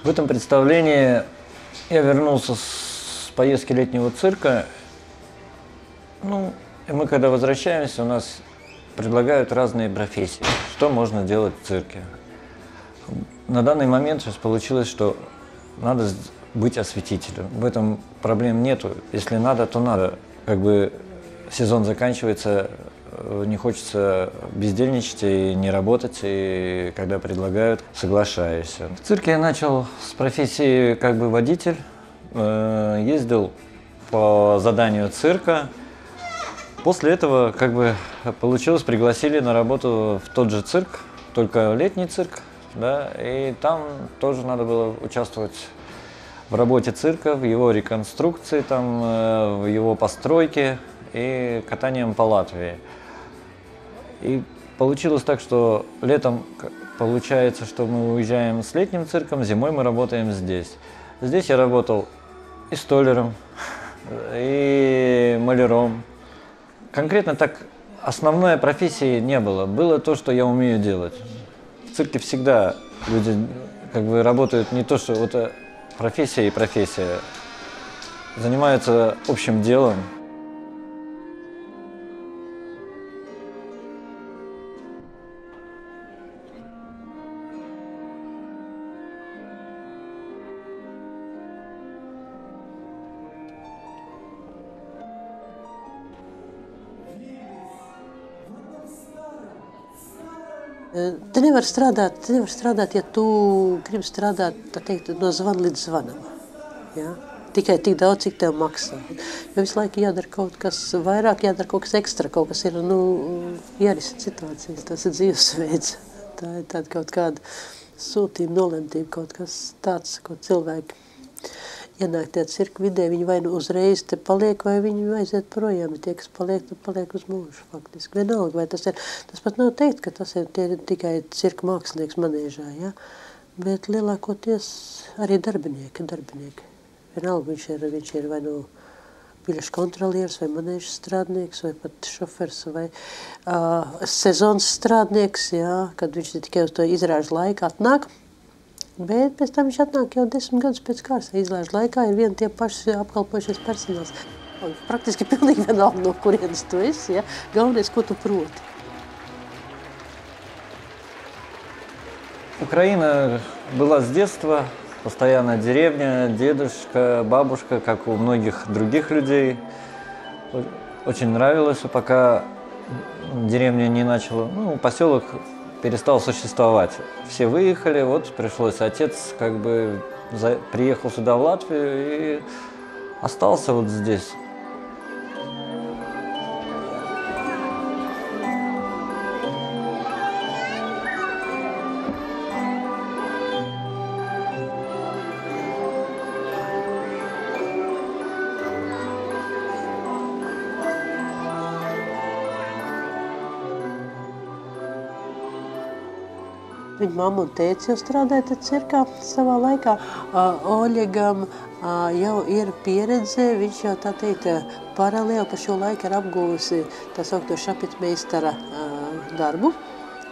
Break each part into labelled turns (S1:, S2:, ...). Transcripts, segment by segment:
S1: В этом представлении я вернулся с поездки летнего цирка. Ну, и мы когда возвращаемся, у нас предлагают разные профессии, что можно делать в цирке. На данный момент сейчас получилось, что надо быть осветителем. В этом проблем нету. Если надо, то надо. Как бы сезон заканчивается, не хочется бездельничать и не работать, и когда предлагают, соглашаюсь. В цирке я начал с профессии как бы водитель, ездил по заданию цирка. После этого как бы получилось, пригласили на работу в тот же цирк, только летний цирк, да, и там тоже надо было участвовать в работе цирка, в его реконструкции, там, в его постройке и катанием по Латвии. И получилось так, что летом получается, что мы уезжаем с летним цирком, зимой мы работаем здесь. Здесь я работал и столяром, и маляром. Конкретно так основной профессии не было. Было то, что я умею делать. В цирке всегда люди как бы работают не то, что вот профессия и профессия. Занимаются общим делом.
S2: Tu nevari strādāt, ja tu gribi strādāt, tā teikt, no zvana līdz zvanam. Ja? Tikai tik daudz, cik tev maksā. Jo visu laiku jādara kaut kas vairāk, jādara kaut kas ekstra, kaut kas ir, jārisina situācijas, tas ir dzīvesveids. Tā ir tāda kaut kāda sūtība, nolemtība, kaut kas tāds, ko cilvēki ienāk tie cirka vidē, viņi vai nu uzreiz te paliek, vai viņi aiziet projām. Tie, kas paliek, tad paliek uz mūžu faktiski. Vienalga, vai tas ir, tas pat nav teikt, ka tas ir tikai cirka mākslinieks manēžā, ja? Bet lielākoties arī darbinieki. Vienalga, viņš ir vai nu biļešu kontrolieris, vai manēžas strādnieks, vai pat šofers, vai sezonas strādnieks, ja? Kad viņš tikai uz to izrāžu laiku atnāk. Bet pēc tam viņš atnāk jau 10 gadus pēc kārtas. Izlaižu laikā ir vien tie paši apkalpojušies personāls. Praktiski pilnīgi vienalga, no kurienes tu esi, ja? Galvenais, ko tu proti.
S1: Украина была с детства, постоянно деревня, дедушка, бабушка, как у многих других людей. Очень нравилось, пока деревня не начала, поселок перестал существовать. Все выехали, вот пришлось, отец как бы приехал сюда в Латвию и остался вот здесь.
S2: Viņa mamma un tētis jau strādāja cirkā savā laikā. Oļegam jau ir pieredze, viņš jau tā teikt paralēli pa šo laiku ir apguvusi tā saukto šapitmeistara darbu.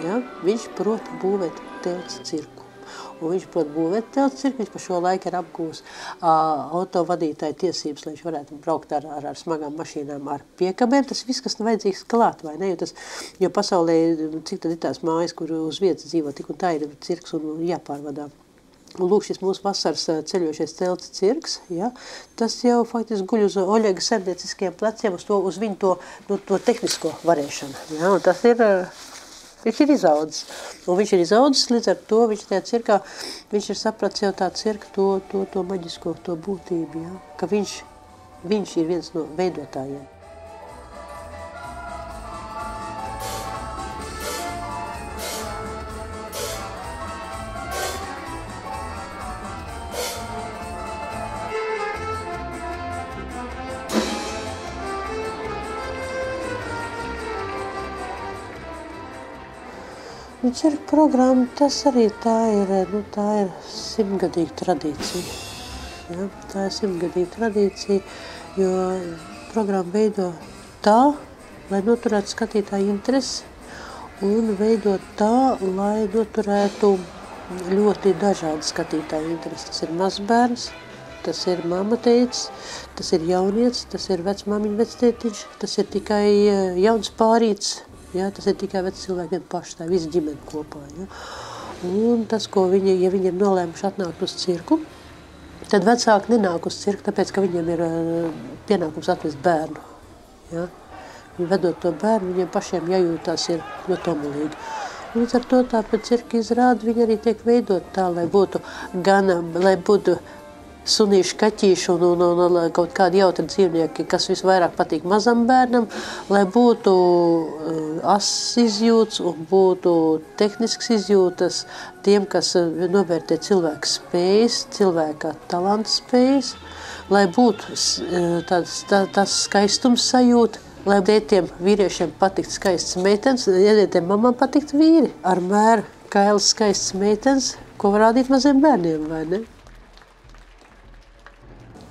S2: Ja? Viņš prot būvēt telts cirku. un viņš prot būvēt telts cirku, viņš pa šo laiku ir apgūs autovadītāju tiesības, lai viņš varētu braukt ar smagām mašīnām, ar piekabēm, tas viss, kas vajadzīgs klāt, vai ne, jo pasaulē, cik tad ir tās mājas, kur uz vietas dzīvo, tik un tā ir cirks un jāpārvadā. Un lūk, šis mūsu vasaras ceļošais telts cirks, ja, tas jau faktiski guļ uz Oļega sardnieciskiem pleciem, uz viņu to tehnisko varēšanu. Ja, un tas ir, viņš ir izaudzis. Un viņš ir izaudzis, līdz ar to viņš tajā cirkā, viņš ir sapratis jau tā cirka to maģisko, to būtību, ja, ka viņš ir viens no veidotājiem. Cirka programma, tas arī tā ir 100-gadīga tradīcija. Ja, tā ir 100-gadīga tradīcija, jo programma veido tā, lai noturētu skatītāju interesi un veido tā, lai noturētu ļoti dažādu skatītāju interesi. Tas ir mazbērns, tas ir mammateicis, tas ir jaunietis, tas ir vecmāmiņa vectētiņš, tas ir tikai jauns pārīts. Ja, tas ir tikai veci cilvēki vien paši, tā visa ģimene kopā. Ja. Un tas, ko viņi, ja viņi ir nolēmuši atnākt uz cirku, tad vecāki nenāk uz cirku, tāpēc, ka viņiem ir pienākums atvest bērnu. Ja. Viņi vedot to bērnu, viņiem pašiem jājūtās ir ļoti omulīgi. Līdz ar to tāpēc cirka izrāda, viņi arī tiek veidot tā, lai būtu sunīši, kaķīši un kaut kādi jautri dzīvnieki, kas visvairāk patīk mazam bērnam, lai būtu asas izjūtas un būtu tehnisks izjūtas tiem, kas novērtē cilvēka spējas, cilvēka talanta spējas, lai būtu tas skaistums sajūta, lai tiem vīriešiem patikt skaists meitenes, ja tiem mamām patikt vīri, ar mēru kailas skaists meitenes, ko var rādīt maziem bērniem, vai ne?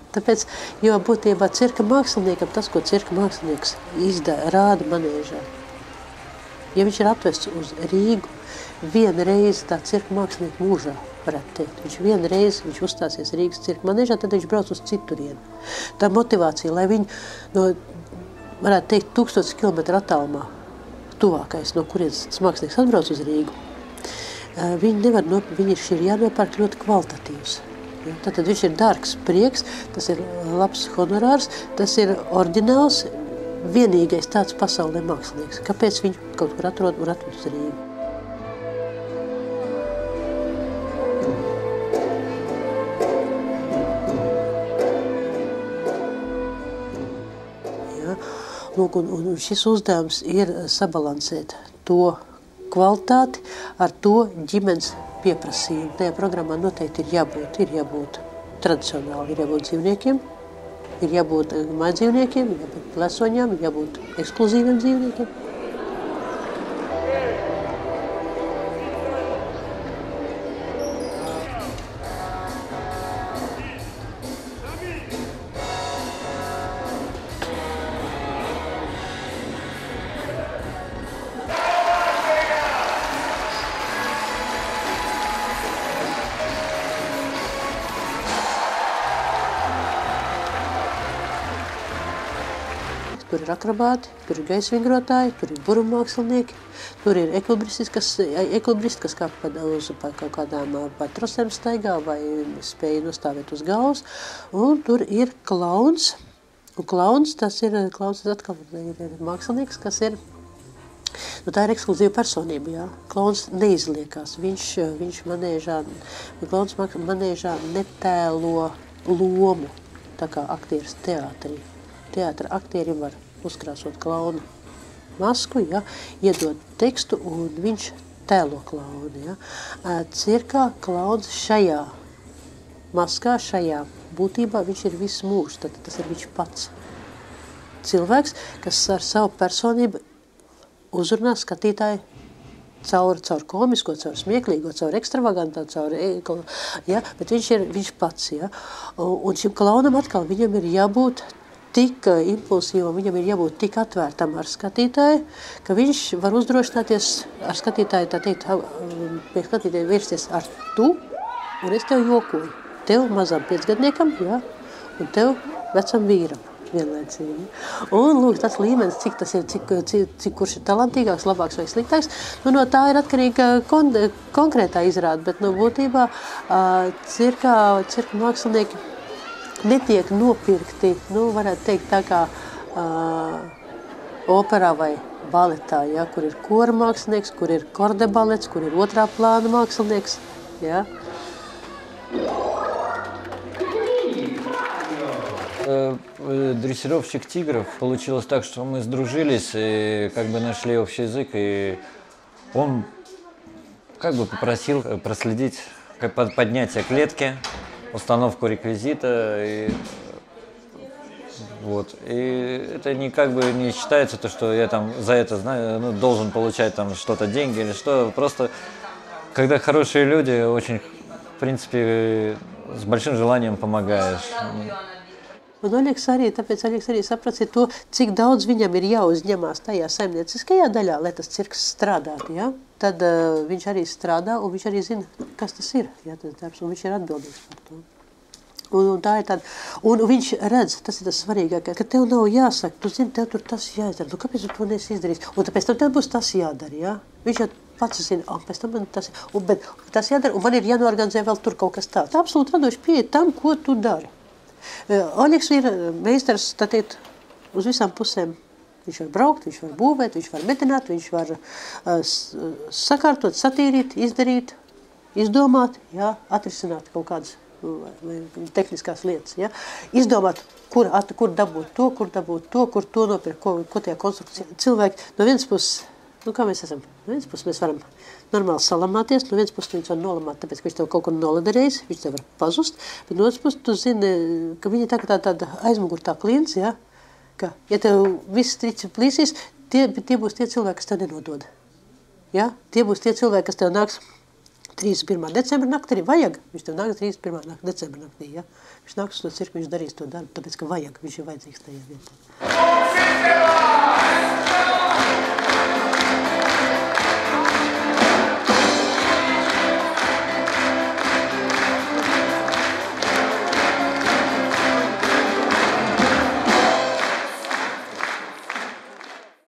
S2: Tāpēc, jo būtībā cirka māksliniekam, tas, ko cirka mākslinieks rāda manēžā, ja viņš ir atvests uz Rīgu, viena reize tā cirka mākslinieka mūžā, varētu teikt. Viņš uzstāsies Rīgas cirka manēžā, tad viņš brauc uz citurienu. Tā motivācija, lai viņu varētu teikt, 1000 kilometru attālumā, tuvākais, no kurienes tas mākslinieks atbrauc uz Rīgu, viņi ir jānopērk ļoti kvalitatīvs. Ja, tad viņš ir dārgs prieks, tas ir labs honorārs, tas ir oriģināls, vienīgais tāds pasaulē mākslinieks. Kāpēc viņu kaut kur atrod un atved uz Rīgu? Ja, lūk, un šis uzdevums ir sabalansēt to kvalitāti ar to ģimenes pieprasījumu. Tajā programmā noteikti ir jābūt tradicionāli, ir jābūt dzīvniekiem, ir jābūt mājdzīvniekiem, ir jābūt lesoņām, ir jābūt ekskluzīviem dzīvniekiem. Tur ir akrobāti, tur ir gaisvingrotāji, tur ir burvmākslinieki, tur ir ekvilibristi, kas kāp uz kaut kādām trosēm staigā vai spēja nostāvēt uz galvas. Un tur ir klauns. Un klauns atkal ir mākslinieks, kas ir, tā ir ekskluzīva personība, jā. Klauns neizliekās. Viņš manēžā netēlo lomu, tā kā aktieris teātrī. Teātra aktieri var uzkrāsot klauna masku, ja, iedod tekstu un viņš tēlo klaunu. Ja. Cirkā klauns šajā maskā, šajā būtībā viņš ir visu mūžu, tad tas ir viņš pats. Cilvēks, kas ar savu personību uzrunā skatītāju caur komisko, caur smieklīgo, caur ekstravaganto, ja, bet viņš pats. Ja. Un šim klaunam atkal viņam ir jābūt tik impulsīvam, viņam ir jābūt tik atvērtam ar skatītāju, ka viņš var uzdrošināties ar skatītāju, tā teikt, pie skatītājiem vērsties ar tu, un es tev jokoju. Tev mazam 5-gadniekam, jā, un tev vecam vīram vienlaicīgi. Un, lūk, tas līmenis, cik tas ir, cik kurš ir talantīgāks, labāks vai sliktāks, nu, no tā ir atkarīga konkrētā izrāda, bet, nu, būtībā cirka mākslinieki netiek nopirkti, nu, varētu teikt tā kā operā vai baletā, ja, kur ir kora mākslinieks, kur ir kordebalets, kur ir otrā plāna mākslinieks, ja.
S1: Дрессировщик тигров. Получилось так, что мы сдружились и как бы нашли общий язык, и он как бы попросил проследить поднятие клетки, установку реквизита, и вот. И это не как бы не считается то, что я там за это знаю, ну, должен получать там что-то деньги или что. Просто когда хорошие люди, очень, в принципе, с большим желанием помогаешь.
S2: Un Oļegs arī sapracīja to, cik daudz viņam ir jāuzņemās tajā saimnieciskajā daļā, lai tas cirks strādātu, ja? Tad viņš arī strādā, un viņš arī zina, kas tas ir, ja, tas darbs, un viņš ir atbildīgs par to. Un tā ir tāda, un viņš redz, tas ir tas svarīgākais, ka tev nav jāsaka, tu zini, tev tur tas jāizdara, nu kāpēc tu to nesi izdarījis, un tāpēc tev būs tas jādara, ja? Viņš jau pats zina, pēc tam man tas ir, bet tas jādara, un man ir jānorganizē vēl tur kaut kas tāds. Tā absolūti radoši pieeja tam, ko tu dari. Oļegs ir meistars, tā teikt, uz visām pusēm. Viņš var braukt, viņš var būvēt, viņš var metināt, viņš var sakārtot, satīrīt, izdarīt, izdomāt, jā, atrisināt kaut kādas tehniskās lietas. Jā. Izdomāt, kur dabūt to, kur to nopirkt, ko tajā konstrukcijā. Cilvēki no vienas puses, nu kā mēs esam, no vienas puses mēs varam normāli salamāties, no vienas puses viņš var nolamāt, tāpēc, ka viņš tev kaut ko noladerējis, viņš tev var pazust, bet no otras puses tu zini, ka viņi tā kā tāda aizmugurtā klients, ja, ka, ja tev viss triķi plīsīs, tie būs tie cilvēki, kas tev nenodod. Ja? Tie būs tie cilvēki, kas tev nāks 31. decembra naktī, arī vajag, viņš tev nāks 31. decembra naktī, ja? Viņš nāks uz to cirku, viņš darīs to darbu, tāpēc, ka vajag, viņš ir vajadzīgs tajā vietā.